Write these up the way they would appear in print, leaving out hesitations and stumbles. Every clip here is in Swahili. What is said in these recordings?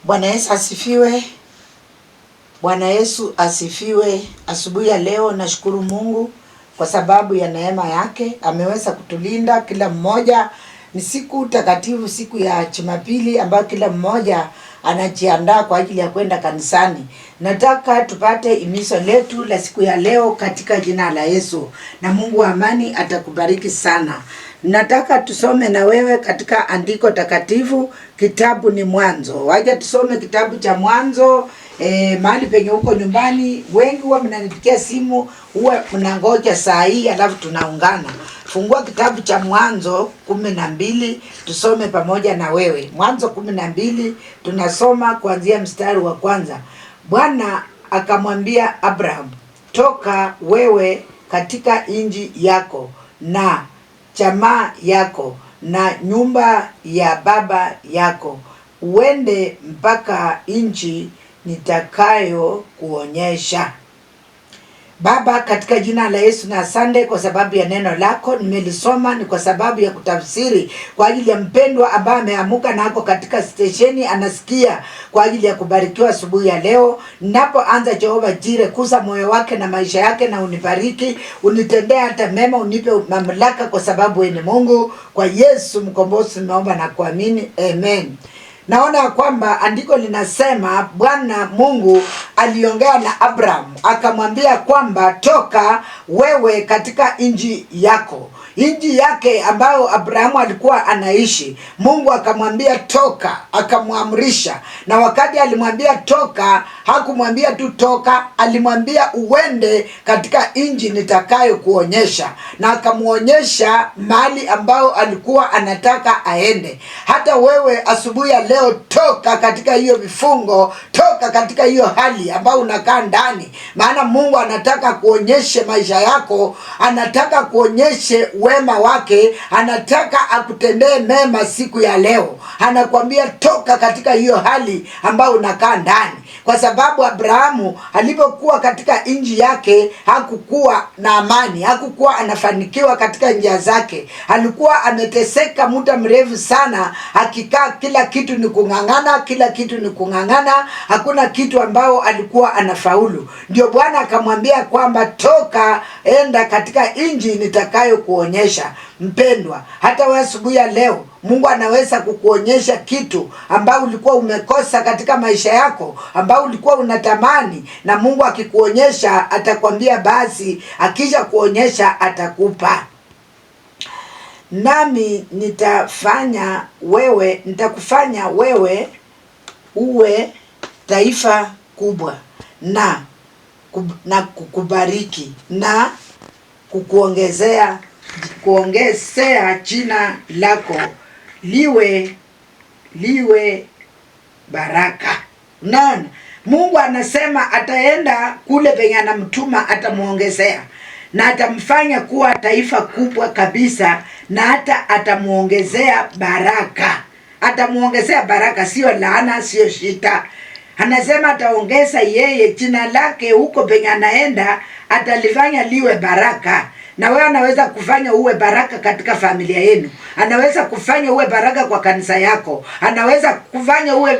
Bwana Yesu asifiwe. Bwana Yesu asifiwe. Asubuhi ya leo nashukuru Mungu kwa sababu ya neema yake. Ameweza kutulinda kila mmoja. Ni siku takatifu, siku ya Jumapili ambayo kila mmoja anajiandaa kwa ajili ya kwenda kanisani. Nataka tupate himizo letu la siku ya leo katika jina la Yesu. Na Mungu wa amani atakubariki sana. Nataka tusome na wewe katika andiko takatifu, kitabu ni Mwanzo. Wacha tusome kitabu cha Mwanzo. Mahali penye huko nyumbani wengi huwa mnanipigia simu, huwa mnangoja saa hii alafu tunaungana. Fungua kitabu cha Mwanzo 12 tusome pamoja na wewe. Mwanzo 12 tunasoma kuanzia mstari wa kwanza. Bwana akamwambia Abraham, toka wewe katika nchi yako na jamaa yako na nyumba ya baba yako, uende mpaka nchi nitakayo kuonyesha. Baba, katika jina la Yesu na asante kwa sababu ya neno lako. Nimelisoma ni kwa sababu ya kutafsiri kwa ajili ya mpendwa ambaye ameamuka na ako katika stesheni anasikia kwa ajili ya kubarikiwa asubuhi ya leo. Ninapoanza, Jehova Jire, kuza moyo wake na maisha yake na unibariki, unitendee hata mema, unipe mamlaka kwa sababu wewe ni Mungu. Kwa Yesu mkombozi naomba na kuamini, amen. Naona kwamba andiko linasema Bwana Mungu aliongea na Abraham akamwambia kwamba toka wewe katika nchi yako. Nchi yake ambayo Abrahamu alikuwa anaishi, Mungu akamwambia toka, akamwamrisha. Na wakati alimwambia toka, hakumwambia tu toka, alimwambia uende katika nchi nitakayo kuonyesha. Na akamuonyesha mahali ambao alikuwa anataka aende. Hata wewe asubuhi ya leo, toka katika hiyo vifungo, toka katika hiyo hali ambayo unakaa ndani. Maana Mungu anataka kuonyeshe maisha yako, anataka kuonyeshe wema wake, anataka akutendee mema siku ya leo. Anakuambia toka katika hiyo hali ambayo unakaa ndani. Kwa sababu Abrahamu alipokuwa katika nchi yake hakukuwa na amani, hakukuwa anafanikiwa katika njia zake. Alikuwa ameteseka muda mrefu sana, akikaa kila kitu ni kung'ang'ana, kila kitu ni kung'ang'ana, hakuna kitu ambao alikuwa anafaulu. Ndio Bwana akamwambia kwamba toka, enda katika nchi nitakayo kuonyesha. Mpendwa, hata wewe asubuhi ya leo Mungu anaweza kukuonyesha kitu ambao ulikuwa umekosa katika maisha yako, ambao ulikuwa unatamani, na Mungu akikuonyesha atakwambia basi, akisha kuonyesha atakupa. Nami nitakufanya wewe uwe taifa kubwa na kukubariki na kuongezea jina lako liwe baraka. Nani? Mungu anasema ataenda kule penye anamtuma, atamuongezea na atamfanya kuwa taifa kubwa kabisa, na hata atamuongezea baraka. Atamuongezea baraka, sio laana, sio shida. Anasema ataongeza yeye jina lake huko penye anaenda, atalifanya liwe baraka. Na wewe anaweza kufanya uwe baraka katika familia yenu. Anaweza kufanya uwe baraka kwa kanisa yako. Anaweza kufanya uwe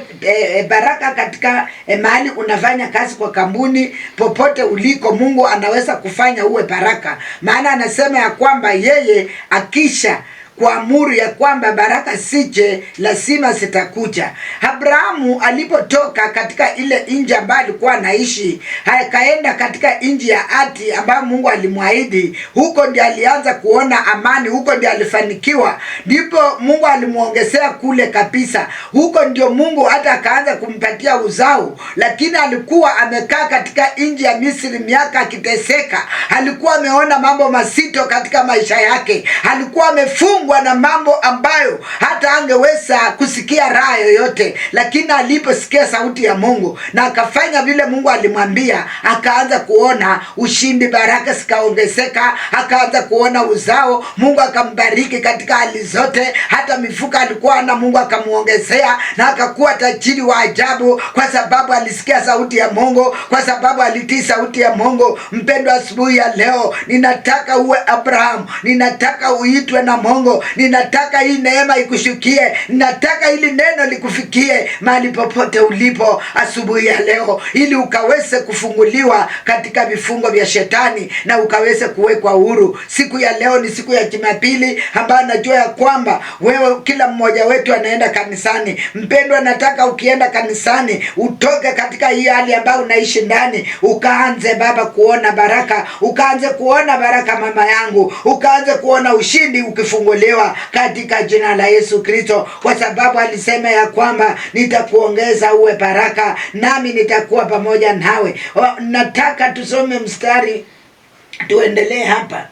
baraka katika mahali unafanya kazi, kwa kampuni, popote uliko. Mungu anaweza kufanya uwe baraka. Maana anasema ya kwamba yeye akisha kuamuru ya kwamba baraka sije, lazima zitakuja. Abrahamu alipotoka katika ile nchi ambayo alikuwa anaishi, akaenda katika nchi ya ahadi ambayo Mungu alimwahidi. Huko ndiye alianza kuona amani, huko ndiye alifanikiwa, ndipo Mungu alimuongezea kule kabisa. Huko ndio Mungu hata akaanza kumpatia uzao. Lakini alikuwa amekaa katika nchi ya Misri miaka akiteseka. Alikuwa ameona mambo mazito katika maisha yake. Alikuwa amefungwa na mambo ambayo hata angeweza kusikia raha yoyote. Lakini aliposikia sauti ya Mungu na akafanya vile Mungu alimwambia, akaanza kuona ushindi, baraka zikaongezeka, akaanza kuona uzao. Mungu akambariki katika hali zote. Hata mifuka alikuwa na Mungu akamuongezea, na akakuwa tajiri wa ajabu, kwa sababu alisikia sauti ya Mungu, kwa sababu alitii sauti ya Mungu. Mpendwa, asubuhi ya leo ninataka uwe Abraham, ninataka uitwe na Mungu hivyo ninataka hii neema ikushukie, ninataka hili neno likufikie mahali popote ulipo asubuhi ya leo, ili ukaweze kufunguliwa katika vifungo vya shetani na ukaweze kuwekwa huru. Siku ya leo ni siku ya Jumapili ambayo najua ya kwamba wewe, kila mmoja wetu anaenda kanisani. Mpendwa, nataka ukienda kanisani utoke katika hii hali ambayo unaishi ndani, ukaanze Baba kuona baraka, ukaanze kuona baraka mama yangu, ukaanze kuona ushindi ukifunguliwa katika jina la Yesu Kristo, kwa sababu alisema ya kwamba nitakuongeza uwe baraka, nami nitakuwa pamoja nawe. Nataka tusome mstari, tuendelee hapa.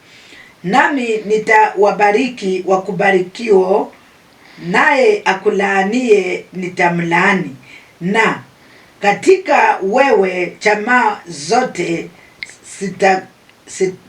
Nami nitawabariki wakubarikio, naye akulaanie nitamlaani, na katika wewe jamaa zote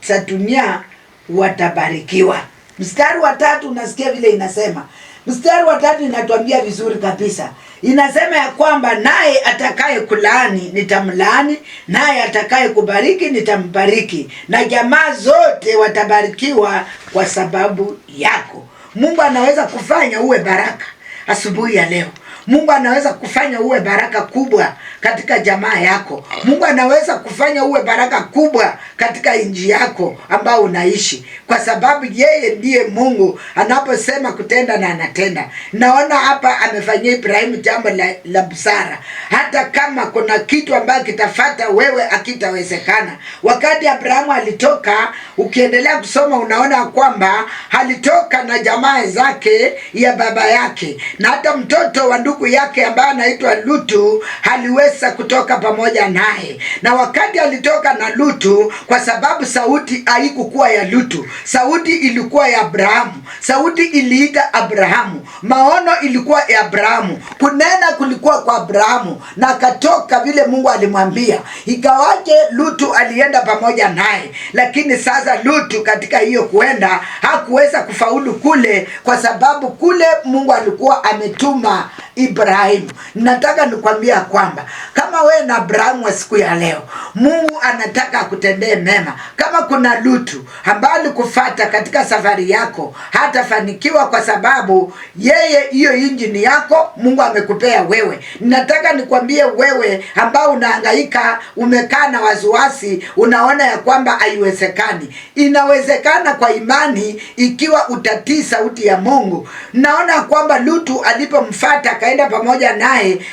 za dunia watabarikiwa. Mstari wa 3 unasikia vile inasema. Mstari wa 3 inatuambia vizuri kabisa. Inasema ya kwamba naye atakaye kulaani nitamlaani, naye atakaye kubariki nitambariki, na jamaa zote watabarikiwa kwa sababu yako. Mungu anaweza kufanya uwe baraka asubuhi ya leo. Mungu anaweza kufanya uwe baraka kubwa katika jamaa yako. Mungu anaweza kufanya uwe baraka kubwa katika nchi yako ambao unaishi, kwa sababu yeye ndiye Mungu. Anaposema kutenda na anatenda. Naona hapa amefanyia Ibrahimu jambo la busara. Hata kama kuna kitu ambacho kitafata wewe akitawezekana. Wakati Abrahamu alitoka, ukiendelea kusoma unaona kwamba alitoka na jamaa zake ya baba yake, na hata mtoto wa ndugu yake ambaye anaitwa Lutu aliweza kutoka pamoja naye. Na wakati alitoka na Lutu, kwa sababu sauti haikuwa ya Lutu, sauti ilikuwa ya Abrahamu. Sauti iliita Abrahamu, maono ilikuwa ya Abrahamu, kunena kulikuwa kwa Abrahamu, na akatoka vile Mungu alimwambia. Ikawaje Lutu alienda pamoja naye, lakini sasa Lutu katika hiyo kuenda hakuweza kufaulu kule, kwa sababu kule Mungu alikuwa ametuma Ibrahimu. Nataka nikwambia kwamba kama we na Abrahamu wa siku ya leo, Mungu anataka akutendee mema. Kama kuna Lutu ambaye alikufuata katika safari yako, hatafanikiwa kwa sababu yeye hiyo injini yako Mungu amekupea wewe. Nataka nikwambie wewe ambao unahangaika, umekaa na wasiwasi, unaona ya kwamba haiwezekani. Inawezekana kwa imani ikiwa utatii sauti ya Mungu. Naona kwamba Lutu alipomfuata akaenda pamoja naye,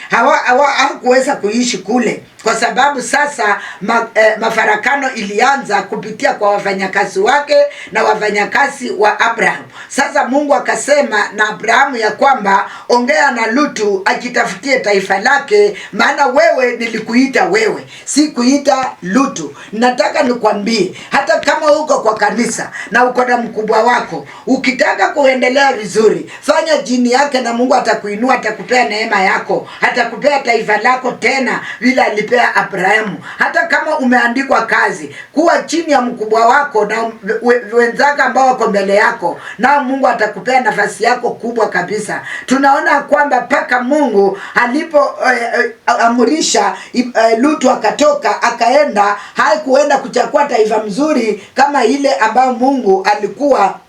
hawakuweza kuishi kule, kwa sababu sasa mafarakano ilianza kupitia kwa wafanyakazi wake na wafanyakazi wa Abraham. Sasa Mungu akasema na Abrahamu ya kwamba ongea na Lutu akitafutie taifa lake, maana wewe nilikuita wewe, si kuita Lutu. Nataka nikwambie, hata kama uko kwa kanisa na uko na mkubwa wako, ukitaka kuendelea vizuri, fanya chini yake na Mungu atakuinua, atakupea neema yako, atakupea taifa lako tena vile alipea Abrahamu. Hata kama umeandikwa kazi, kuwa chini ya mkubwa wako na wenzako ambao wako mbele yako, na Mungu atakupea nafasi yako kubwa kabisa. Tunaona kwamba paka Mungu alipo amurisha Lutu akatoka akaenda, haikuenda kuchukua taifa mzuri kama ile ambayo Mungu alikuwa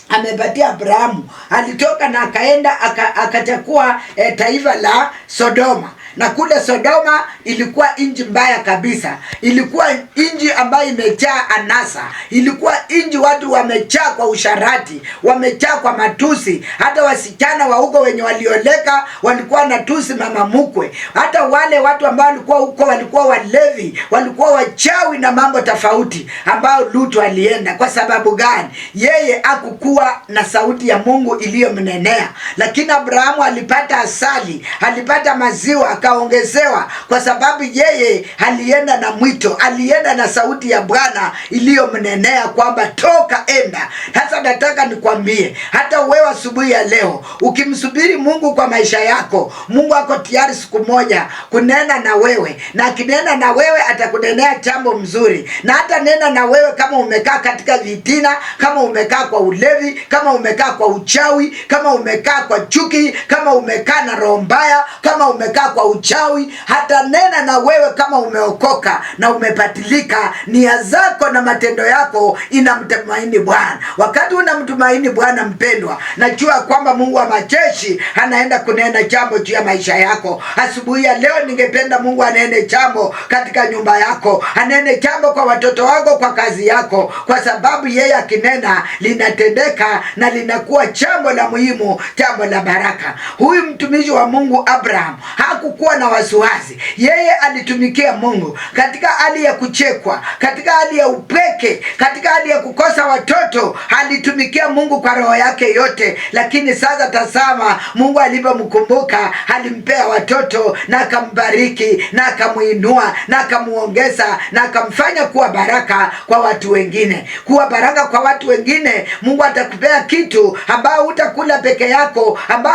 amepatia Abrahamu. Alitoka na akaenda akachukua taifa la Sodoma. Na kule Sodoma ilikuwa nchi mbaya kabisa. Ilikuwa nchi ambayo imejaa anasa. Ilikuwa nchi watu wamejaa kwa usharati, wamejaa kwa matusi. Hata wasichana wa huko wenye walioleka walikuwa natusi mama mkwe. Hata wale watu ambao walikuwa huko walikuwa walevi, walikuwa wachawi na mambo tofauti ambao Lutu alienda. Kwa sababu gani? Yeye hakukuwa na sauti ya Mungu iliyomnenea. Lakini Abrahamu alipata asali, alipata maziwa, akaongezewa, kwa sababu yeye alienda na mwito, alienda na sauti ya Bwana iliyomnenea kwamba toka, enda. Sasa nataka nikwambie, hata wewe asubuhi ya leo ukimsubiri Mungu kwa maisha yako, Mungu ako tayari siku moja kunena na wewe, na akinena na wewe atakunenea jambo mzuri. Na hata nena na wewe kama umekaa katika vitina, kama umekaa kwa ulevi, kama umekaa kwa uchawi, kama umekaa kwa chuki, kama umekaa na roho mbaya, kama umekaa kwa uchawi, hatanena na wewe kama umeokoka na umepatilika. Nia zako na matendo yako inamtumaini Bwana. Wakati unamtumaini Bwana, mpendwa, najua kwamba Mungu wa majeshi anaenda kunena jambo juu ya maisha yako. Asubuhi ya leo ningependa Mungu anene jambo katika nyumba yako, anene jambo kwa watoto wako, kwa kazi yako, kwa sababu yeye akinena linatendeka na linakuwa jambo la muhimu, jambo la baraka. Huyu mtumishi wa Mungu Abraham hakukuwa na wasiwasi. Yeye alitumikia Mungu katika hali ya kuchekwa, katika hali ya upeke, katika hali ya kukosa watoto. Alitumikia Mungu kwa roho yake yote. Lakini sasa tazama, Mungu alipomkumbuka, alimpea watoto na akambariki na akamuinua na akamuongeza na akamfanya kuwa baraka kwa watu wengine. Kuwa baraka kwa watu wengine. Mungu atakupea kitu ambao utakula peke yako, ambao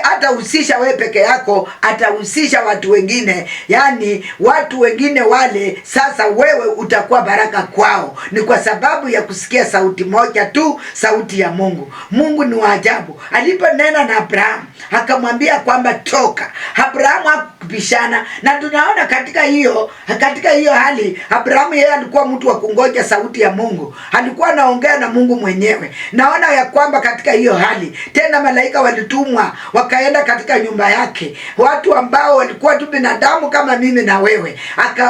hatahusisha wewe peke yako, atahusisha watu wengine. Yani watu wengine wale sasa wewe utakuwa baraka kwao. Ni kwa sababu ya kusikia sauti moja tu, sauti ya Mungu. Mungu ni wa ajabu. Aliponena na Abraham akamwambia kwamba toka, Abraham hakupishana. Na tunaona katika hiyo hali Abraham yeye alikuwa mtu wa kungoja sauti ya Mungu. Alikuwa anaongea na Mungu mwenyewe. Naona ya kwamba katika hiyo hali tena malaika walitumwa wakaenda katika nyumba yake, watu ambao walikuwa tu binadamu kama mimi na wewe.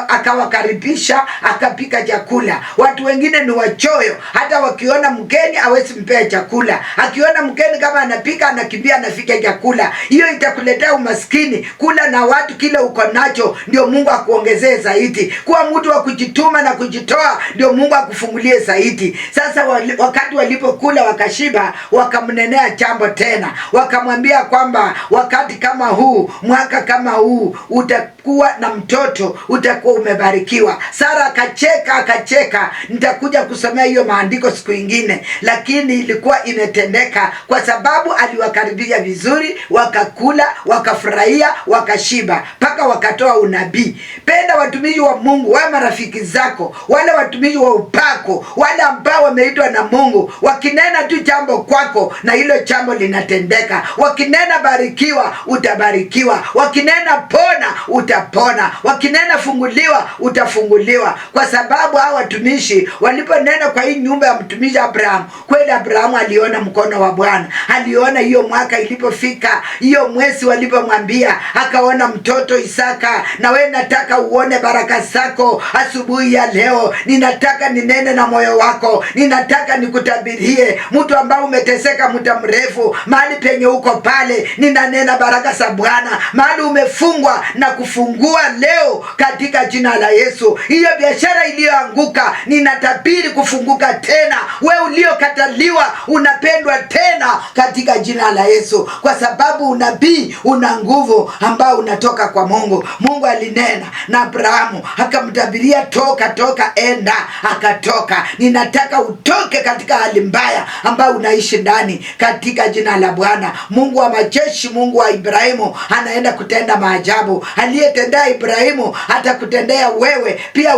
Akawakaribisha, akapika chakula. Watu wengine ni wachoyo, hata wakiona mgeni hawezi mpea chakula. Akiona mgeni kama anapika, anakimbia anafika chakula. Hiyo itakuletea umaskini. Kula na watu kile uko nacho, ndio Mungu akuongezee zaidi. Kuwa mtu wa kujituma na kujitoa, ndio Mungu akufungulie zaidi. Sasa wakati walipokula wakashiba, wakamnenea jambo tena. Wakamwambia kwamba wakati kama huu, mwaka kama huu, utakuwa na mtoto, utakuwa umebarikiwa. Sara akacheka. Nitakuja kusomea hiyo maandiko siku ingine, lakini ilikuwa imetendeka kwa sababu aliwakaribia vizuri, wakakula, wakafurahia, wakashiba, mpaka wakatoa unabii. Penda watumishi wa Mungu, wale marafiki zako, wale watumishi wa upako, wale ambao wameitwa na Mungu, wakinena tu jambo kwako na hilo jambo linatendeka. Wakinena barikiwa, utabarikiwa. Wakinena pona, utapona. Wakinena funguliwa, utafunguliwa. Kwa sababu hao watumishi waliponena kwa hii nyumba ya mtumishi Abraham, kweli Abraham aliona mkono wa Bwana. Aliona hiyo mwaka ilipofika, hiyo mwezi walipomwambia, akaona mtoto Isaka. Na wewe nataka uone baraka zako asubuhi ya leo. Ninataka ninene na moyo wako. Ninataka nikutabirie, mtu ambao umeteseka muda mrefu, mahali penye uko pale, ninanena baraka za Bwana. Mahali umefungwa na kufungua leo katika jina la Yesu. Hiyo biashara iliyoanguka, ninatabiri kufunguka tena. Wewe uliokataliwa, unapendwa tena katika jina la Yesu, kwa sababu unabii una nguvu ambao unatoka kwa Mungu. Mungu alinena na Abrahamu akamtabiria, toka, enda. Akatoka. Ninataka utoke katika hali mbaya ambao unaishi ndani katika jina la Bwana. Mungu wa majeshi, Mungu wa Ibrahimu anaenda kutenda maajabu. Aliyetendea Ibrahimu hata kutendea wewe pia.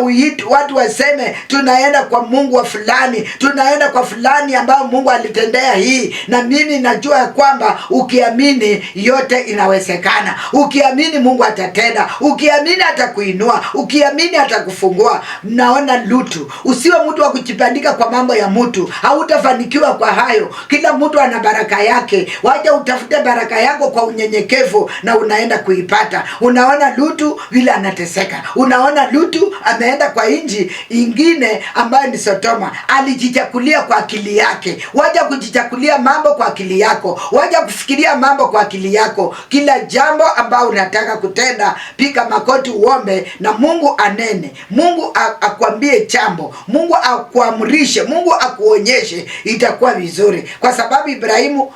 Watu waseme tunaenda kwa Mungu wa fulani, tunaenda kwa fulani ambao Mungu alitendea hii. Na mimi najua ya kwamba ukiamini yote inawezekana. Ukiamini Mungu atatenda. Ukiamini atakuinua. Ukiamini atakufungua. Naona Lutu, usiwe mtu wa kujibandika kwa mambo ya mtu. Hautafanikiwa kwa hayo. Kila mtu ana baraka yake. Wacha utafute baraka yako kwa unyenyekevu na unaenda kuipata. Unaona Lutu vile anateseka. Unaona Lutu ameenda kwa inji ingine ambayo ni Sodoma. Alijichakulia kwa akili yake. Wacha kujichakulia mambo kwa akili yako. Wacha kufikiria mambo kwa akili yako. Kila jambo ambao unataka kutenda, pika makoti uombe na Mungu anene. Mungu akwambie jambo. Mungu akuamrishe. Mungu akuonyeshe, itakuwa vizuri. Kwa sababu Ibrahimu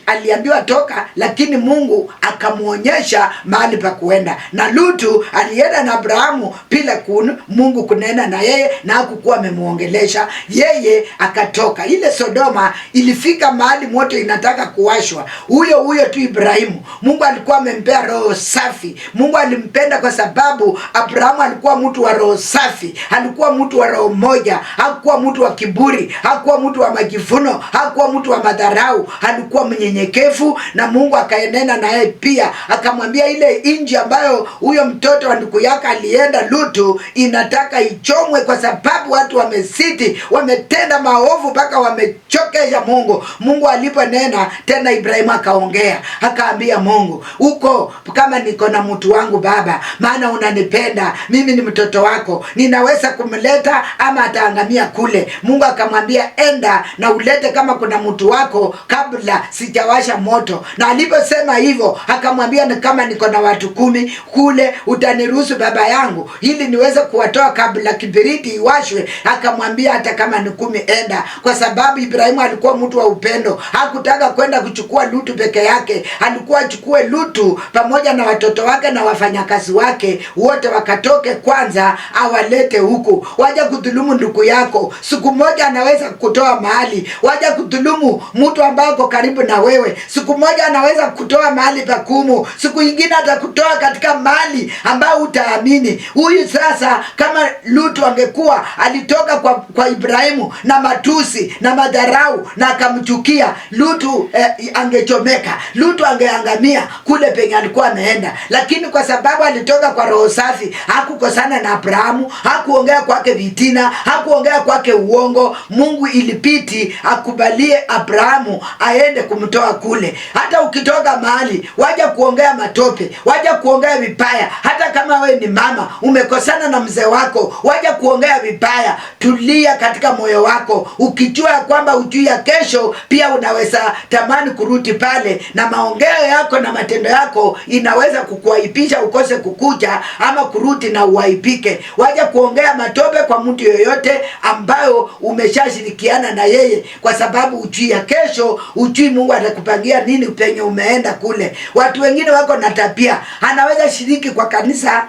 aliambiwa toka, lakini Mungu akamuonyesha mahali pa kuenda. Na Lutu alienda na Abrahamu bila Mungu kunena na yeye, na hakukuwa amemuongelesha yeye, akatoka. Ile Sodoma ilifika mahali moto inataka kuwashwa. Huyo tu Ibrahimu, Mungu alikuwa amempea roho safi. safi. Mungu alimpenda kwa sababu Abrahamu alikuwa mtu wa roho safi, alikuwa mtu wa roho moja, hakuwa mtu wa kiburi, hakuwa mtu wa majivuno, hakuwa mtu wa madharau, alikuwa mnyenyekevu. Na Mungu akaenena naye pia, akamwambia ile inji ambayo huyo mtoto wa ndugu yake alienda Lutu inataka ichomwe, kwa sababu watu wamesiti, wametenda maovu mpaka wamechokesha Mungu. Mungu aliponena tena, Ibrahimu akaongea, akaambia Mungu, uko kama niko na mtu wangu Baba, maana unanipenda mimi, ni mtoto wako, ninaweza kumleta ama ataangamia kule. Mungu akamwambia, enda na ulete kama kuna mtu wako kabla sijawasha moto. Na aliposema hivyo akamwambia, ni kama niko na watu 10 kule, utaniruhusu baba yangu ili niweze kuwatoa kabla kibiriti iwashwe? Akamwambia, hata kama ni 10 enda, kwa sababu Ibrahimu alikuwa mtu wa upendo. Hakutaka kwenda kuchukua Lutu peke yake, alikuwa achukue Lutu pamoja na watoto wake na wafanyakazi wake wote, wakatoke kwanza awalete huku. Waja kudhulumu ndugu yako, siku moja anaweza kutoa mahali. Waja kudhulumu mtu ambaye uko karibu na wewe, siku moja anaweza kutoa mahali pakumu, siku nyingine atakutoa katika mahali ambao utaamini. Huyu sasa, kama Lutu angekuwa alitoka kwa Ibrahimu na matusi na madharau na akamchukia, Lutu angechomeka, Lutu angeangamia kule penye alikuwa ameenda. Lakini kwa sababu alitoka kwa roho safi, hakukosana na Abrahamu, hakuongea kwake vitina, hakuongea kwake uongo. Mungu ilipiti akubalie Abrahamu aende kumtoa kule. Hata ukitoka mahali waja kuongea matope, waja kuongea vibaya, hata kama we ni mama umekosana na mzee wako, waja kuongea vibaya, tulia katika moyo wako, ukijua kwamba ujui ya kesho pia unaweza tamani kurudi pale, na maongeo yako na matendo yako inaweza kukuaipisha ukose kukuja ama kurudi na uaipike. Waja kuongea matope kwa mtu yoyote ambayo umeshashirikiana na yeye, kwa sababu ujui ya kesho, ujui Mungu atakupangia nini penye umeenda kule. Watu wengine wako na tabia, anaweza shiriki kwa kanisa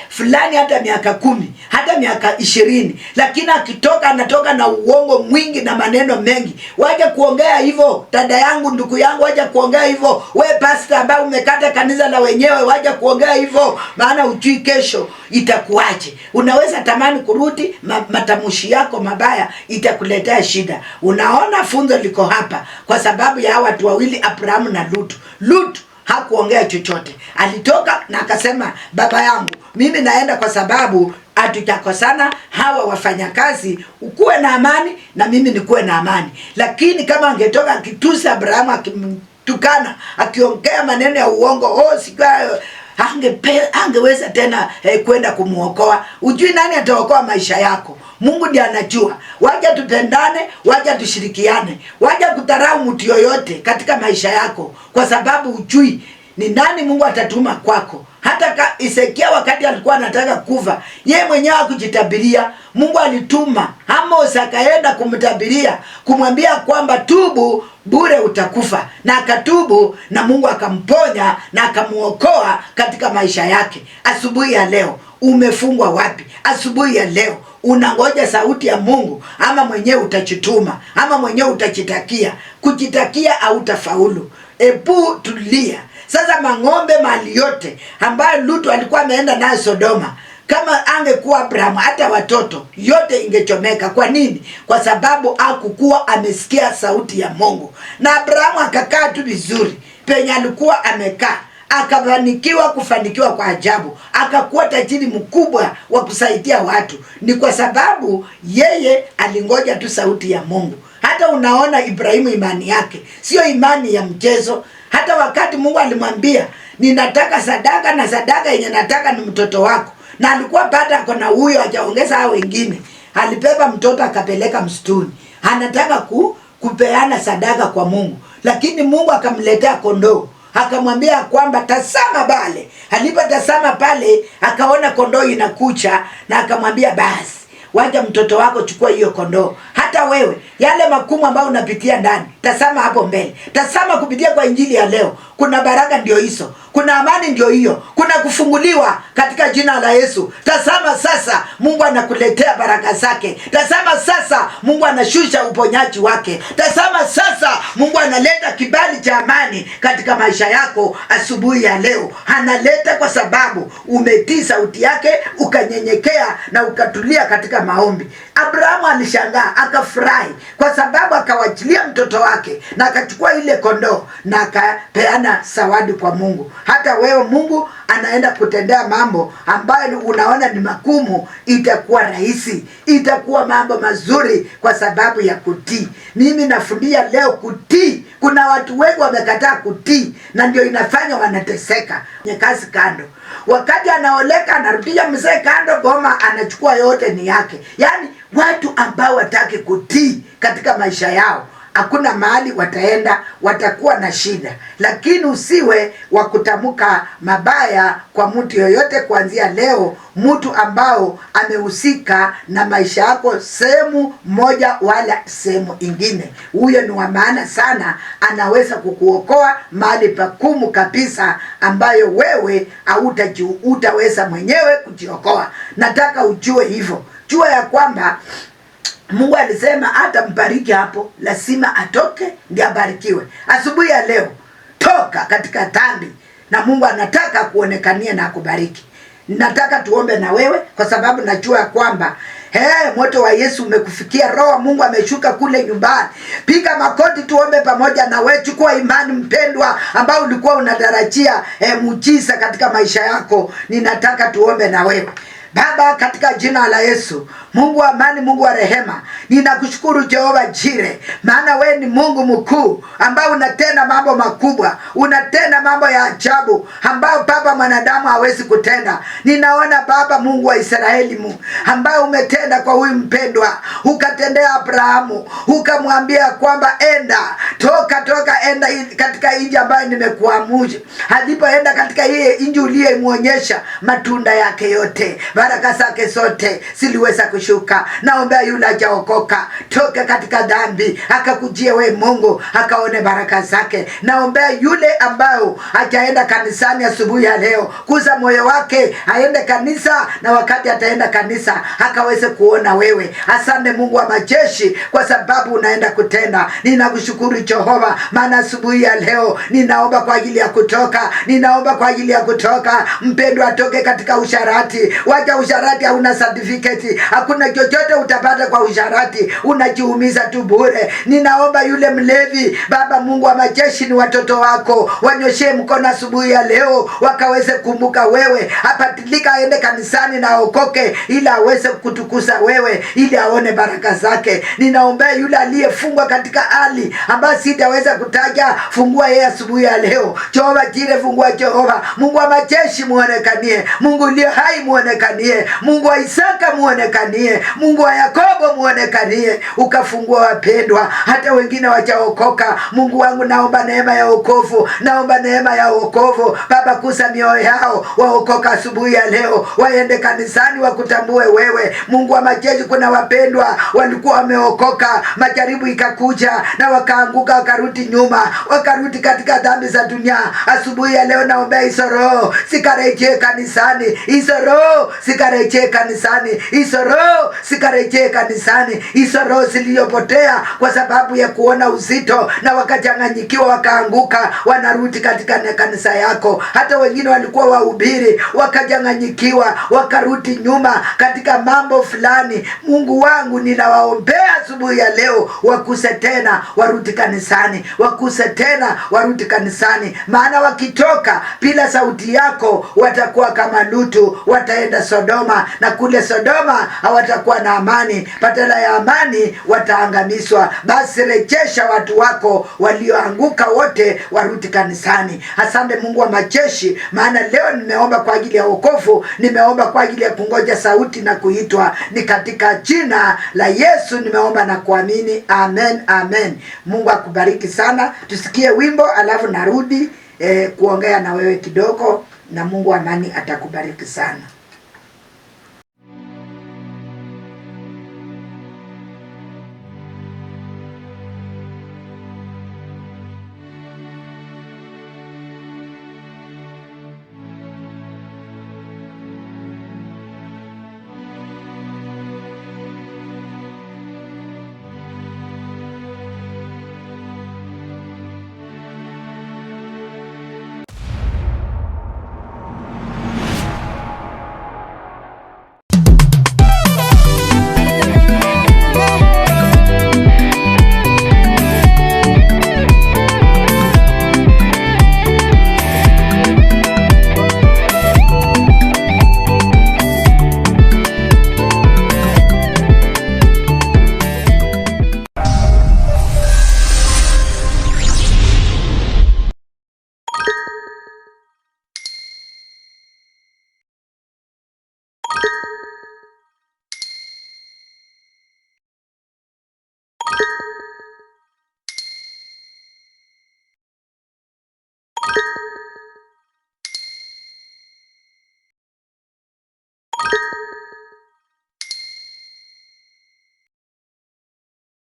fulani hata miaka 10, hata miaka 20, lakini akitoka anatoka na uongo mwingi na maneno mengi. Waje kuongea hivyo dada yangu, ndugu yangu, waje kuongea hivyo. We pastor ambaye umekata kanisa la wenyewe, waje kuongea hivyo, maana ujui kesho itakuaje. Unaweza tamani kurudi, matamushi yako mabaya itakuletea shida. Unaona funzo liko hapa kwa sababu ya watu wawili, Abrahamu na Lutu. Lutu hakuongea chochote, alitoka na akasema, baba yangu, mimi naenda kwa sababu hatujakosana, hawa wafanyakazi ukuwe na amani na mimi nikuwe na amani. Lakini kama angetoka akitusi Abrahamu, akimtukana, akiongea maneno ya uongo, angeweza tena kwenda kumuokoa. Ujui nani ataokoa maisha yako? Mungu ndiye anajua. Waja tupendane, waja tushirikiane, waja kudharau mtu yoyote katika maisha yako, kwa sababu ujui ni nani Mungu atatuma kwako. Hata Hezekia wakati alikuwa anataka kufa, yeye mwenyewe hakujitabiria. Mungu alituma Amos akaenda kumtabiria, kumwambia kwamba tubu bure utakufa, na akatubu na Mungu akamponya na akamuokoa katika maisha yake. Asubuhi ya leo umefungwa wapi? Asubuhi ya leo unangoja sauti ya Mungu ama mwenyewe utachituma ama mwenyewe utachitakia? Kujitakia au utafaulu. Ebu tulia. Sasa mang'ombe mali yote ambayo Lutu alikuwa ameenda nayo Sodoma, kama angekuwa Abrahamu, hata watoto yote ingechomeka. Kwa nini? Kwa sababu hakukuwa amesikia sauti ya Mungu. Na Abrahamu akakaa tu vizuri penye alikuwa amekaa, kufanikiwa kwa ajabu, akakuwa tajiri mkubwa wa kusaidia watu. Ni kwa sababu yeye alingoja tu sauti ya Mungu. Hata unaona Ibrahimu, imani yake sio imani ya mchezo. Hata wakati Mungu alimwambia, ninataka sadaka, na sadaka yenye nataka ni mtoto wako, na alikuwa bado ako na huyo, hajaongeza hao wengine, alibeba mtoto akapeleka msituni, anataka kupeana sadaka kwa Mungu. Lakini Mungu akamletea kondoo, akamwambia kwamba tazama pale. Alipotazama pale akaona kondoo inakucha, na akamwambia basi wacha mtoto wako, chukua hiyo kondoo. Hata wewe yale makumu ambayo unapitia ndani, Tazama hapo mbele. Tazama kupitia kwa injili ya leo. Kuna baraka ndio hizo. Kuna amani ndio hiyo. Kuna kufunguliwa katika jina la Yesu. Tazama sasa Mungu anakuletea baraka zake. Tazama sasa Mungu anashusha uponyaji wake. Tazama sasa Mungu analeta kibali cha amani katika maisha yako asubuhi ya leo. Analeta kwa sababu umetii sauti yake, ukanyenyekea na ukatulia katika maombi. Abrahamu alishangaa, akafurahi kwa sababu akawachilia mtoto wake na akachukua ile kondoo na akapeana zawadi kwa Mungu. Hata wewe Mungu anaenda kutendea mambo ambayo unaona ni magumu, itakuwa rahisi, itakuwa mambo mazuri kwa sababu ya kutii. Mimi nafundia leo kutii. Kuna watu wengi wamekataa kutii na ndio inafanya wanateseka. Nyekazi kando. Wakati anaoleka anarudia mzee kando, boma anachukua yote ni yake. Yaani watu ambao wataki kutii katika maisha yao, hakuna mahali wataenda, watakuwa na shida. Lakini usiwe wa kutamka mabaya kwa mtu yoyote kuanzia leo, mtu ambao amehusika na maisha yako sehemu moja wala sehemu ingine. Huyo ni wa maana sana, anaweza kukuokoa mahali pagumu kabisa ambayo wewe hautaweza mwenyewe kujiokoa. Nataka ujue hivyo. Jua ya kwamba Mungu alisema hata mbariki hapo, lazima atoke ndiye abarikiwe. Asubuhi ya leo toka katika dhambi na Mungu anataka kuonekanie na kubariki. Nataka tuombe na wewe kwa sababu najua kwamba moto wa Yesu umekufikia. Roho Mungu ameshuka kule nyumbani. Piga makoti tuombe pamoja na wewe. Chukua imani mpendwa ambao ulikuwa unatarajia muujiza katika maisha yako. Ninataka tuombe na wewe. Baba, katika jina la Yesu, Mungu wa amani, Mungu wa rehema, ninakushukuru Jehova Jire, maana wewe ni Mungu mkuu ambao unatenda mambo makubwa, unatenda mambo ya ajabu ambao Baba mwanadamu hawezi kutenda. Ninaona Baba Mungu wa Israeli ambao umetenda kwa huyu mpendwa, ukatendea Abrahamu, ukamwambia kwamba enda, toka enda katika nchi ambayo nimekuamuru. Alipoenda katika hii nchi uliyemuonyesha, matunda yake yote, baraka zake zote ziliweza kushuka. Naomba yule hajaokoka toka katika dhambi akakujie we Mungu, akaone baraka zake. Naomba yule ambao hajaenda kanisani asubuhi ya leo, kuza moyo wake aende kanisa, na wakati ataenda kanisa akaweze kuona wewe. Asante Mungu wa majeshi kwa sababu unaenda kutenda. Ninakushukuru Jehova, maana asubuhi ya leo ninaomba kwa ajili ya kutoka. Ninaomba kwa ajili ya kutoka. Mpendwa atoke katika usharati. Wacha usharati, hauna certificate, hakuna chochote utapata kwa usharati, unajiumiza tu bure. Ninaomba yule mlevi, Baba Mungu wa majeshi, ni watoto wako, wanyoshe mkono asubuhi ya leo wakaweze kumbuka wewe, apatilika aende kanisani na okoke ili aweze kutukuza wewe, ili aone baraka zake. Ninaomba yule aliyefungwa katika hali ambayo sitaweza kutaja, fungua yeye asubuhi ya leo. Jehova Jire, fungua Jehova Mungu wa majeshi, muonekanie. Mungu aliye hai muonekanie. Mungu wa Isaka muonekanie. Mungu wa Yakobo muonekanie. Ukafungua wapendwa hata wengine wajaokoka. Mungu wangu, naomba neema ya wokovu, naomba neema ya wokovu. Baba, kusa mioyo yao waokoka asubuhi ya leo, waende kanisani wakutambue wewe. Mungu wa majeshi, kuna wapendwa walikuwa wameokoka, majaribu ikakuja na wakaanguka, wakarudi nyuma, wakarudi katika dhambi za dunia. Asubuhi ya leo naomba hizo roho sikarejee kanisani, hizo roho sikarejee kanisani, hizo roho sikarejee kanisani, hizo roho ziliyopotea kwa sababu ya kuona uzito na wakachanganyikiwa wakaanguka, wanarudi katika kanisa yako. Hata wengine walikuwa wahubiri wakachanganyikiwa wakarudi nyuma katika mambo fulani. Mungu wangu, ninawaombea asubuhi ya leo wakuse tena warudi kanisani, wakuse tena warudi kanisani, maana wakitoka bila sauti yako watakuwa kama Lutu, wataenda Sodoma, na kule Sodoma hawatakuwa na amani, badala ya amani wataangamizwa. Basi rejesha watu wako walioanguka wote warudi kanisani. Asante Mungu wa majeshi, maana leo nimeomba kwa ajili ya wokovu, nimeomba kwa ajili ya kungoja sauti na kuitwa. Ni katika jina la Yesu nimeomba na kuamini, amen, amen. Mungu akubariki sana. Tusikie wimbo alafu narudi kuongea na wewe kidogo, na Mungu amani atakubariki sana.